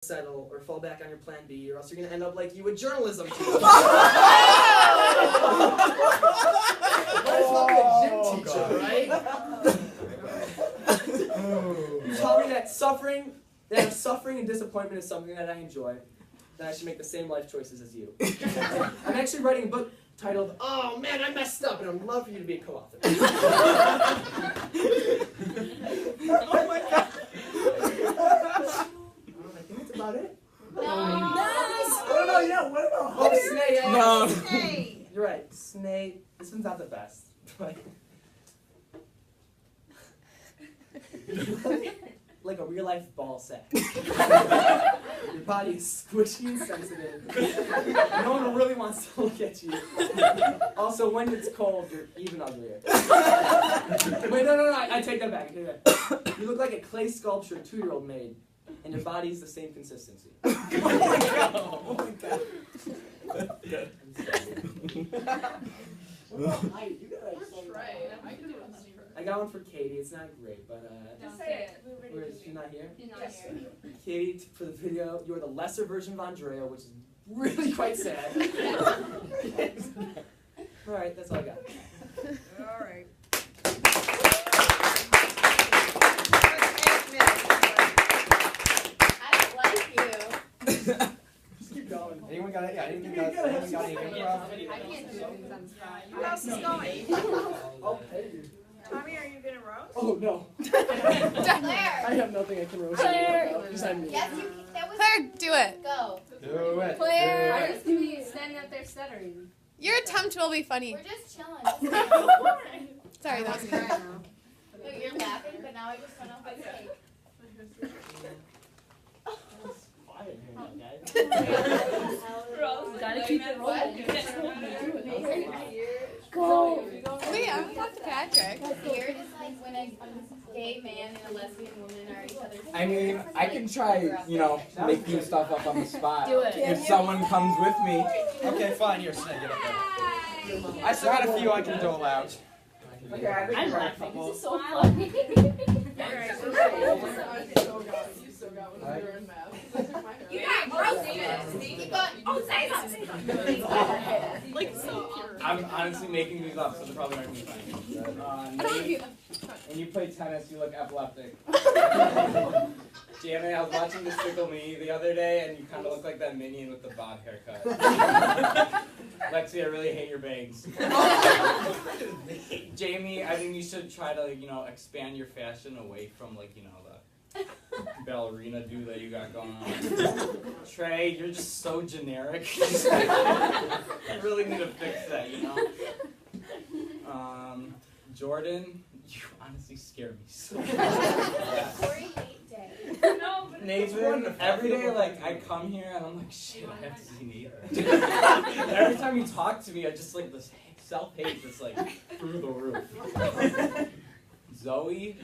settle or fall back on your plan B, or else you're going to end up like you with journalism. Might as well be a gym teacher, right? You taught me that suffering and disappointment is something that I enjoy, that I should make the same life choices as you. I'm actually writing a book titled, "Oh man, I messed up," and I'd love for you to be a co-author. Oh my god. I think that's about it. No. What about Snake? No. Snake. You're right, Snake. This one's not the best. Like a real life ball sack. Your body is squishy and sensitive. No one really wants to look at you. Also, when it's cold, you're even uglier. Wait, no, I take that back. You look like a clay sculpture a 2-year-old made, and your body's the same consistency. Oh my god. Oh my god. What about height? You got I got one for Katie. It's not great, but Just say it. where is she not here? She's not here. Katie, for the video, you are the lesser version of Andrea, which is really quite sad. All right, that's all I got. All right. I don't like you. Just keep going. Anyone got it? Yeah, anyone You gotta have got some any fun. improv? I can't do things on the spot. Who else is going? I'll pay you. Tommy, are you going to roast? Oh, no. Claire. I have nothing I can roast Claire. you about. Just I'm me. Yes, you. That was. Claire, do it. Go. Do it. Claire. I just gonna be standing up there stuttering. Your attempt will be funny. We're just chilling. Sorry, that was me. No, you're laughing, but now I just went off my stage. Quiet here now, guys. Gotta keep it rolling. Go. Wait, I haven't talked to Patrick. Weird is like when a gay man and a lesbian woman are each other's. I mean, I can try, making stuff up on the spot. Do it. If someone comes with me. Okay, fine. Here, Snake, get up there. I still got a few I can dole out. Okay, I think you're right. This is so funny. You got roasted. Keep going. Oh, say something. Like so pure. I'm honestly making these up, so they're probably not going to be funny. Nate, when you play tennis, you look epileptic. Janet, I was watching Despicable Me the other day, and you kind of look like that minion with the bob haircut. Lexi, I really hate your bangs. Jamie, I think you should try to, expand your fashion away from, the ballerina do that you got going on. Trey, you're just so generic. I really need to fix that, Jordan, you honestly scare me so much. Corey hate day. No, but Nathan, every day, I come here and I'm like, shit, I have to see Nathan. Every time you talk to me, I just, this self-hate just, through the roof. Zoe,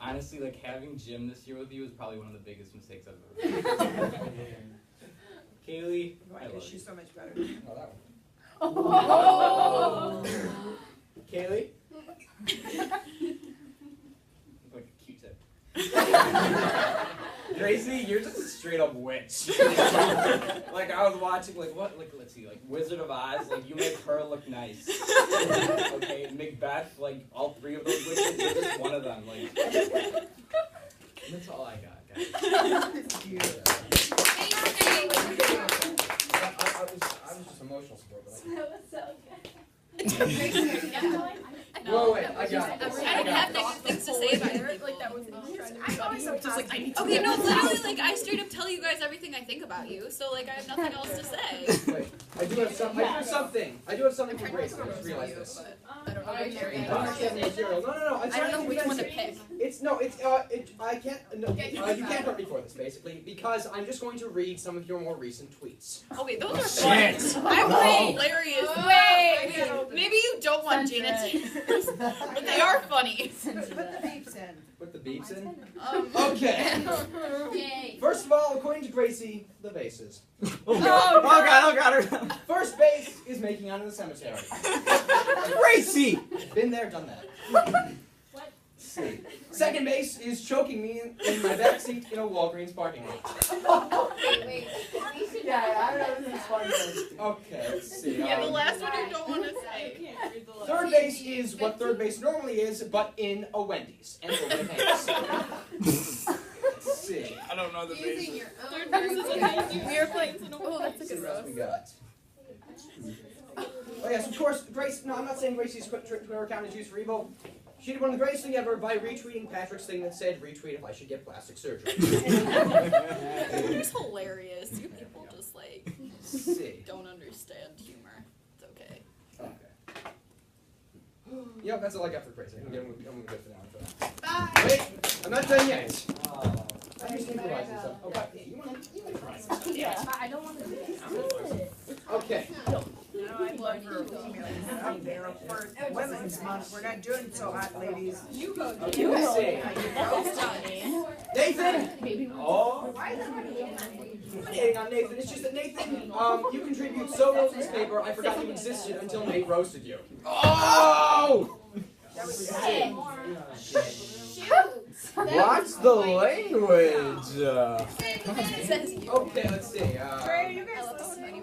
honestly, having gym this year with you is probably one of the biggest mistakes I've ever made. Kaylee, I love you. she's so much better. Oh, that one. Oh. Kaylee? Like a Q-tip. Gracie, you're just a straight up witch. I was watching, let's see, Wizard of Oz, you make her look nice. Okay, Macbeth, all 3 of those witches, you're just one of them, That's all I got, guys. I was just emotional support, but That was so good. Whoa, wait, I got it. I don't have negative things to say about her. Okay, no, literally, I straight up tell you guys everything I think about you, so, I have nothing else to say. Wait, I do have something for Grace. I just realized this. I don't know. No. I don't know which one to pick. I can't. No, you can't hurt me for this, basically, because I'm just going to read some of your more recent tweets. Okay, those are fun. I'm hilarious. Wait, maybe you don't want Janet to hear this, but they are funny. Put the beeps in. Okay. Okay. Yay. First of all, according to Gracie, the bases. Oh god. First base is making out in the cemetery. Gracie! Been there, done that. see. Second base is choking me in my backseat in a Walgreens parking lot. Wait. We should Yeah, I know this is fun. Okay, let's see. Yeah, the last one you don't want to say. Third base is what third base normally is, but in a Wendy's and over the pants. Let's see. I don't know the using your own. Third base is a We were playing. Oh, that's a good What else roast. we got? Oh yes, of course, Grace. No, I'm not saying Gracie's Twitter account is used for evil. She did one of the greatest things ever by retweeting Patrick's thing that said, "Retweet if I should get plastic surgery." It's hilarious. You people just like Let's see. don't understand humor. It's okay. Okay. Yep, that's all I got for Grace. I'm gonna go for that one for that. Bye. Wait, I'm not done yet. I'm just improvising stuff. Oh, but you want to improvise? Yeah. I don't want to do this. Okay. I'd love for females out there for Women's Month. We're not doing so hot, ladies. You go. Okay, let's see. Nathan. Oh. I'm not hating on Nathan. It's just that Nathan, you contribute so well to this paper. I forgot you existed until Nate roasted you. Oh! That was What's the language? Okay, let's see. Trey, you guys listening?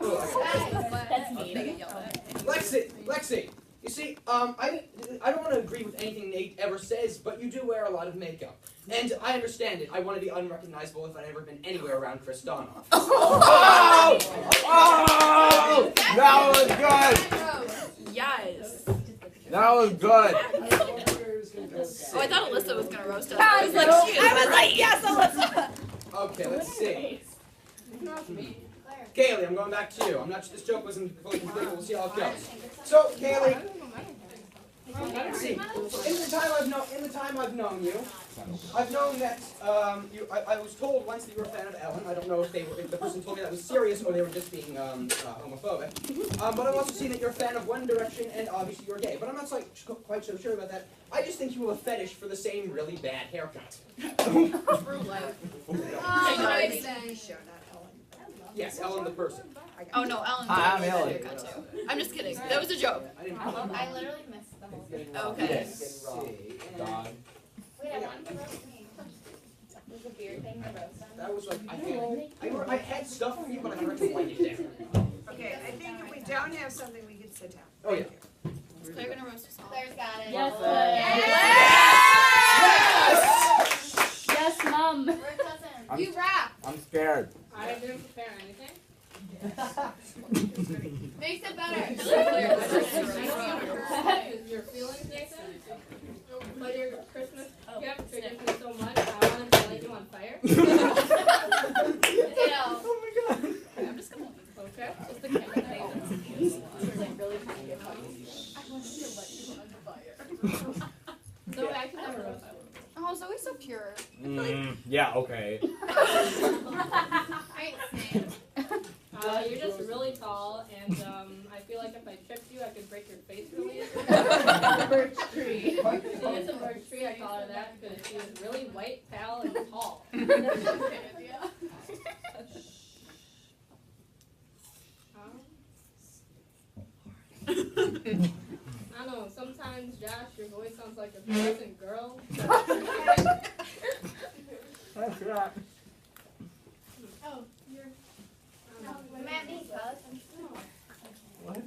Lexi. You see, I don't want to agree with anything Nate ever says, but you do wear a lot of makeup. And I understand it. I want to be unrecognizable if I've ever been anywhere around Chris Donoff. Oh! Oh! That was good. Yes. That was good. Oh, I thought Alyssa was gonna roast us. I was like, she is. I was like, yes, Alyssa. Okay, let's see. Kaylee, I'm going back to you. This joke wasn't fully complete, but we'll see how it goes. So, Kaylee, let's see. In the time I've known you, I've known that I was told once that you were a fan of Ellen. I don't know if the person told me that was serious or they were just being homophobic. But I've also seen that you're a fan of One Direction and obviously you're gay. But I'm not quite so sure about that. I just think you have a fetish for the same really bad haircut. True life. Yes, Ellen the person. Oh no, Ellen. Hi, I'm Ellen. Haircut too. I'm just kidding. That was a joke. I didn't I literally missed the whole thing. Okay. Let's see. God. Wait, I wanted to roast me. Was the beard thing the roast on? That was like, I had stuff for you, but I never to wind it down. Okay, I think if we don't have something, we can sit down. Oh, yeah. They're gonna roast us all. Claire's got it. Yes, Yes, Yes, Mom. We're cousins. I'm- You rap. I'm scared. I didn't prepare anything. Makes it better. Your feelings, Nathan. But your Christmas gift triggered me so much, I wanted to light you on fire. Ditto. I'm just gonna. Okay? Just the camera thing. Like really trying to get funny. So I can never roast you. Oh, Zoe's so pure. Yeah, okay. Alright, Sam. You're just really tall, and I feel like if I tripped you, I could break your face really easily. Birch tree. She is a birch tree, I call her that, because she is really white, pale, and tall. I don't know, sometimes, Josh, your voice sounds like a peasant girl. That's right. Oh, you're. I'm at me, cuz. What?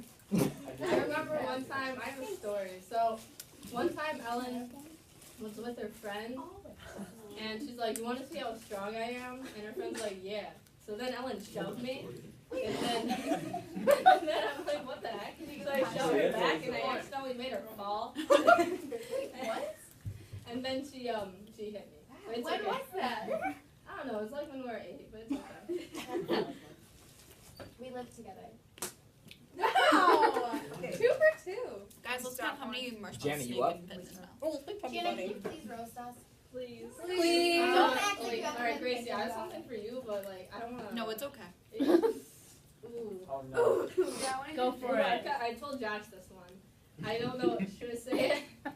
I remember one time, I have a story. So, one time Ellen was with her friend, and she's like, "You want to see how strong I am?" And her friend's like, "Yeah." So then Ellen shoved me, and then I'm like, "What the heck?" So I shoved her back, and I accidentally made her fall. What? And then she hit me. But it's When okay. was that? I don't know. It was like when we were 8, but it's okay. We lived together. No! 2 for 2. Guys, let's count how many marshmallows Janet, Snake you up? can fit in his mouth. Oh, big Janet, can you please roast us? Please. Please. Don't act like Wait, you haven't alright, been Gracie, thinking I have about something it. for you, but like, I don't wanna. No, it's okay. Ooh. Oh no. Go for it. I told Josh this one. I don't know. Should I say it? I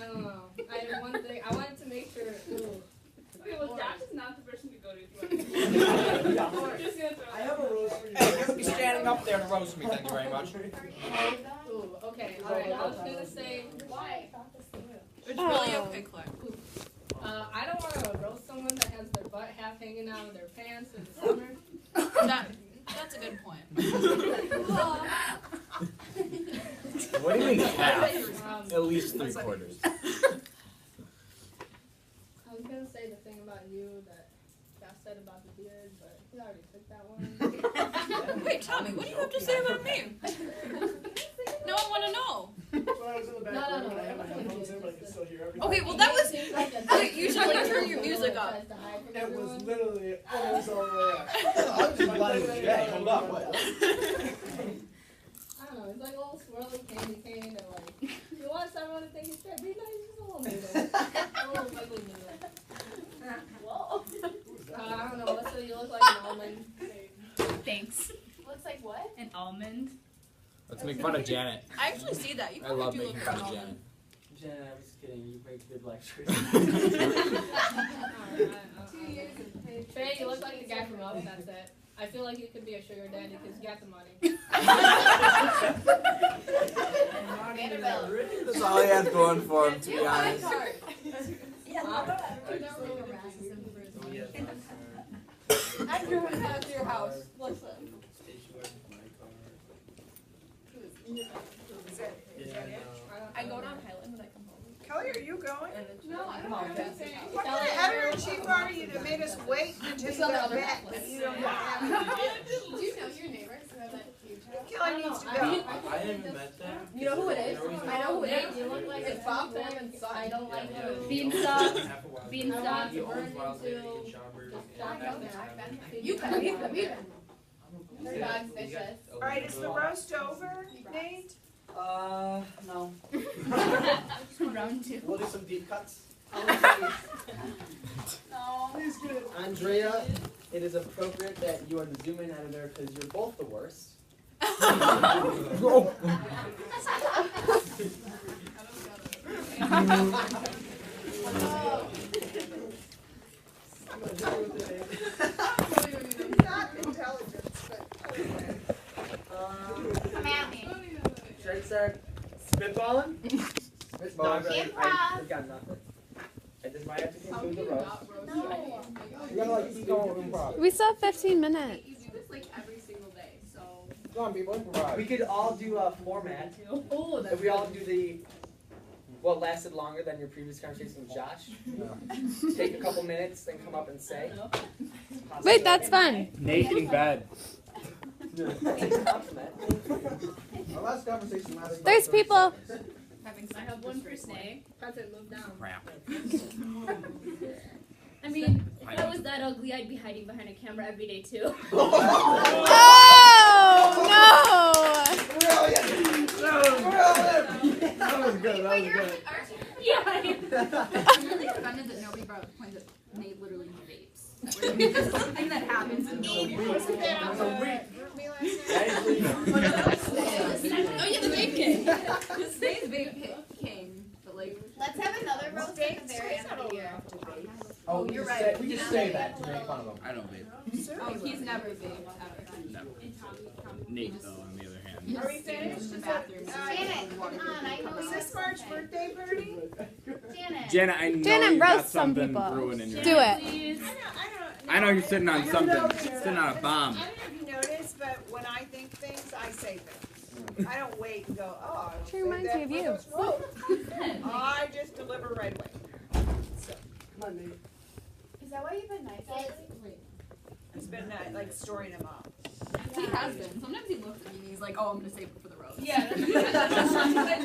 don't know. I had one thing. I wanted to make sure. Ooh. Okay, well, Josh is not the person to go to if you want to. Just gonna throw I have a rose for you. Hey, you're standing up there to roast me, thank you very much. Ooh. Okay. Alright. I was gonna say. Why? It's really okay, Claire. Ooh, hanging out with their pants in the summer. That's a good point. What do you mean half? Um, At least 3/4. I was gonna say the thing about you that Josh said about the beard, but he already took that one. Wait, Tommy, what do you have to say about me? No, I want to know. Okay, well that was. Wait, you should like turn your music up. That was literally almost all the way up. I'm just glad it's Jay. Hold up. What? I don't know, it's like a little swirly candy cane and like, you want someone to think it's straight, be nice, just a little noodle. A little wiggly noodle. Whoa. I don't know, Melissa, you look like an almond. Thanks. Looks like what? An almond. Let's make fun of Janet. I actually see that. You I probably love do making look fun like of an Janet. Jen, I was kidding. You make good lectures. Faye, you look like the guy from Up, that's it. I feel like you could be a sugar daddy because you got the money. That's all he has going for him, to be honest. I'm going back to your house. Listen. I go down Highland when I come home. Kelly, are you going? No, I'm not. What kind of editor-in-chief are you that made us wait until you got back? But you don't have Do you know your neighbors who have that huge house? Kelly needs to go. I haven't met them. You know who it is? I know who it is. You look like It's a Bob Bob Foreman's and son. I don't like you. Beanstalk. I want Beanstalk. to burn into You've been. Your dog's vicious. All right, is the roast over, Nate? No. Round two. We'll do some deep cuts. No. Andrea, it is appropriate that you are the zoom in editor because you're both the worst. Not intelligence, but. Come at me. Should I start spitballing? No, I've got nothing. I just might have to conclude the roast. No. You gotta like keep going with improv. We still have 15 minutes. You do this like every single day, so. Come on, people, improvise. We could all do a format. Oh, If we all do the what lasted longer than your previous conversation with Josh. Take a couple minutes, then come up and say. Wait, that's fun. Naked bed. Our last conversation lasted. There's people. I have one for Snake. That's it, move down. Crap. I mean, if I was that ugly, I'd be hiding behind a camera every day too. Oh Brilliant! That was good. That was good. Yeah. I'm really offended that nobody brought up the point that Nate literally vapes. This is something that happens in Wasn't that on the group me last night? Oh yeah, the vape king. Snake's vape king, but like. Let's have another roast at the very end of the year. Oh, you're we just right. say- we just say that to make fun of him. I don't vape. Oh, he's never vaped ever. Nate, though, on the other hand. Are we finished? In the bathroom. Janet, come on, I know Is you this Mark's birthday party? Janet. Janet, I know Janet, you got roast some something people. brewing in your Do hand. it. I know you're sitting on something. Sitting on a bomb. I don't know if you noticed, but when I think things, I say things. I don't wait and go, oh, I'll She say reminds that me of for you. those roads. I just deliver right away. Come on, Nate. Is that why you've been nice lately? It's been like storing him up. He has been. Sometimes he looks at me and he's like, oh, I'm gonna save it for the road. Yeah,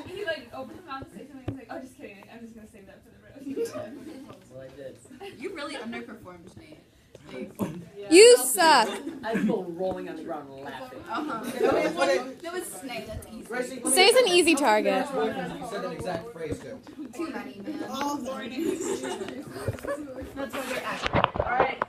he like opened his mouth to say something. He's like, oh, just kidding. I'm just gonna save that for the road. Well, I did. You really underperformed, Nate. You suck. I had people rolling on the ground laughing. That was Snake. That's easy. Gracie, Stay's an easy target. You said that exact phrase too. Too many, man. All morning. That's what you're at.